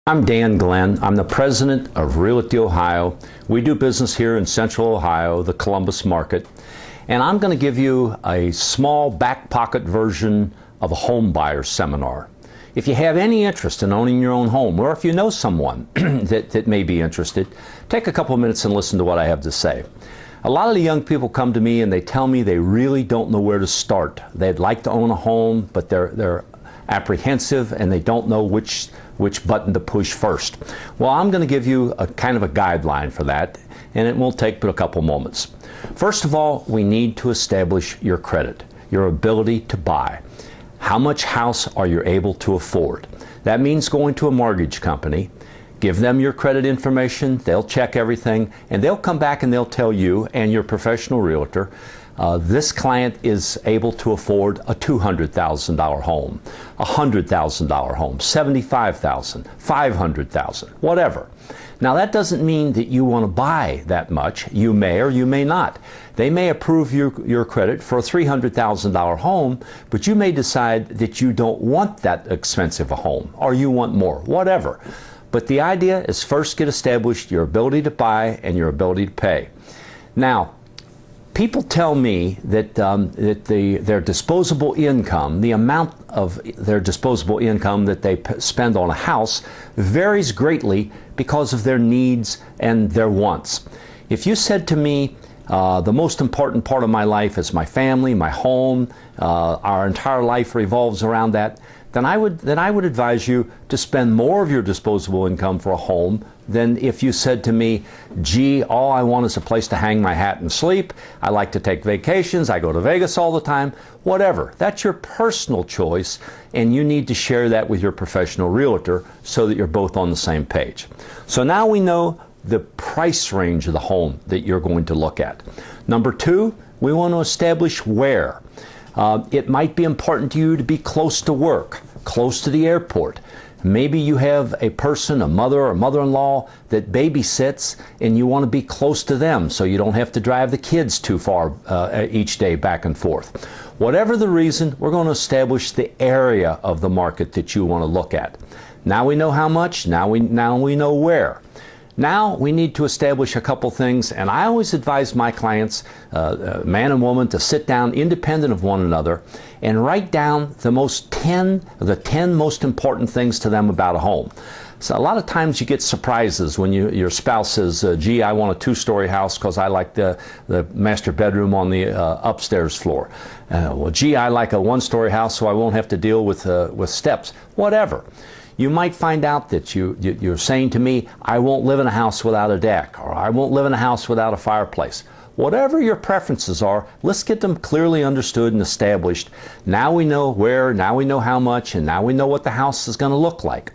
I'm Dan Glenn. I'm the president of Realty Ohio. We do business here in Central Ohio, the Columbus market. And I'm going to give you a small back pocket version of a home buyer seminar. If you have any interest in owning your own home, or if you know someone that may be interested, take a couple of minutes and listen to what I have to say. A lot of the young people come to me and they tell me they really don't know where to start. They'd like to own a home, but they're apprehensive and they don't know which button to push first. Well, I'm going to give you a kind of a guideline for that, and it won't take but a couple moments. First of all, we need to establish your credit, your ability to buy. How much house are you able to afford? That means going to a mortgage company, give them your credit information, they'll check everything, and they'll come back and they'll tell you and your professional realtor, this client is able to afford a $200,000 home, a $100,000 home, $75,000, $500,000, whatever. Now that doesn't mean that you want to buy that much. You may or you may not. They may approve your credit for a $300,000 home, but you may decide that you don't want that expensive a home or you want more, whatever. But the idea is first get established your ability to buy and your ability to pay. Now, people tell me that, their disposable income, the amount of their disposable income that they spend on a house varies greatly because of their needs and their wants. If you said to me, the most important part of my life is my family, my home, our entire life revolves around that, then I would advise you to spend more of your disposable income for a home than if you said to me, gee, all I want is a place to hang my hat and sleep. I like to take vacations. I go to Vegas all the time. Whatever. That's your personal choice, and you need to share that with your professional realtor so that you're both on the same page. So now we know the price range of the home that you're going to look at. Number two, we want to establish where. It might be important to you to be close to work, close to the airport. Maybe you have a person, a mother or mother-in-law that babysits and you want to be close to them so you don't have to drive the kids too far each day back and forth. Whatever the reason, we're going to establish the area of the market that you want to look at. Now we know how much, now we know where. Now we need to establish a couple things, and I always advise my clients, man and woman, to sit down independent of one another and write down the 10 most important things to them about a home. So a lot of times you get surprises when your spouse says, gee, I want a two-story house because I like the master bedroom on the upstairs floor. Well, gee, I like a one-story house so I won't have to deal with steps. Whatever. You might find out that you're saying to me, I won't live in a house without a deck, or I won't live in a house without a fireplace. Whatever your preferences are, let's get them clearly understood and established. Now we know where, now we know how much, and now we know what the house is going to look like.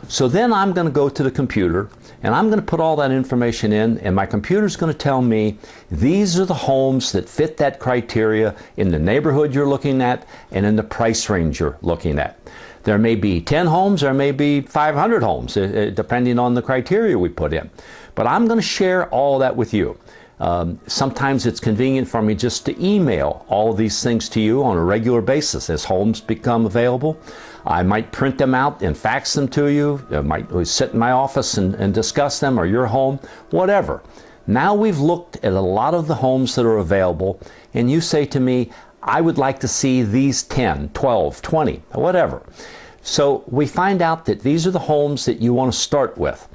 So then I'm going to go to the computer, and I'm going to put all that information in, and my computer's going to tell me these are the homes that fit that criteria in the neighborhood you're looking at and in the price range you're looking at. There may be 10 homes, there may be 500 homes, depending on the criteria we put in. But I'm going to share all that with you. Sometimes it's convenient for me just to email all of these things to you on a regular basis as homes become available. I might print them out and fax them to you. I might sit in my office and discuss them, or your home, whatever. Now we've looked at a lot of the homes that are available, and you say to me, I would like to see these 10, 12, 20, whatever. So we find out that these are the homes that you want to start with.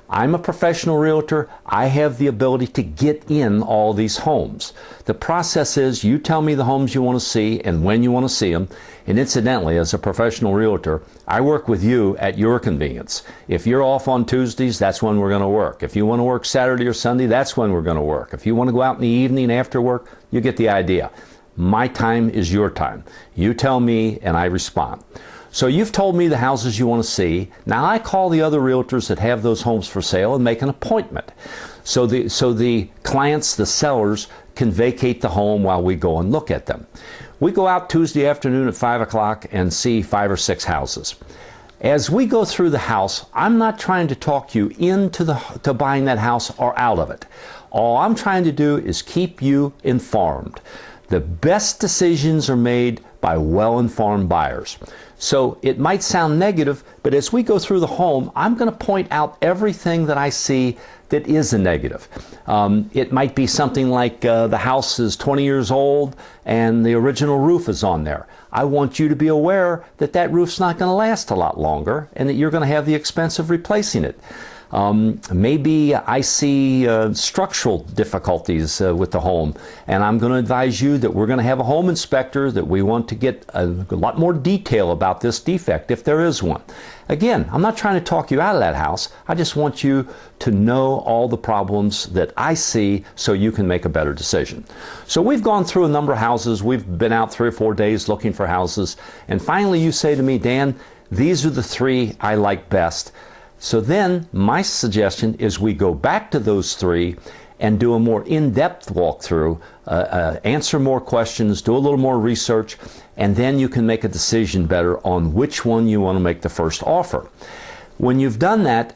I'm a professional realtor. I have the ability to get in all these homes. The process is you tell me the homes you want to see and when you want to see them. And incidentally, as a professional realtor, I work with you at your convenience. If you're off on Tuesdays, that's when we're going to work. If you want to work Saturday or Sunday, that's when we're going to work. If you want to go out in the evening after work, you get the idea. My time is your time. You tell me and I respond. So you've told me the houses you want to see. Now I call the other realtors that have those homes for sale and make an appointment. So the clients, the sellers, can vacate the home while we go and look at them. We go out Tuesday afternoon at 5 o'clock and see 5 or 6 houses. As we go through the house, I'm not trying to talk you into to buying that house or out of it. All I'm trying to do is keep you informed. The best decisions are made by well-informed buyers. So it might sound negative, but as we go through the home, I'm going to point out everything that I see that is a negative. It might be something like the house is 20 years old and the original roof is on there. I want you to be aware that that roof's not going to last a lot longer and that you're going to have the expense of replacing it. Maybe I see structural difficulties with the home, and I'm going to advise you that we're going to have a home inspector, that we want to get a lot more detail about this defect if there is one. Again, I'm not trying to talk you out of that house. I just want you to know all the problems that I see so you can make a better decision. So we've gone through a number of houses. We've been out 3 or 4 days looking for houses, and finally you say to me, Dan, these are the 3 I like best. So then my suggestion is we go back to those 3 and do a more in-depth walkthrough, answer more questions, do a little more research, and then you can make a decision better on which one you want to make the first offer. When you've done that,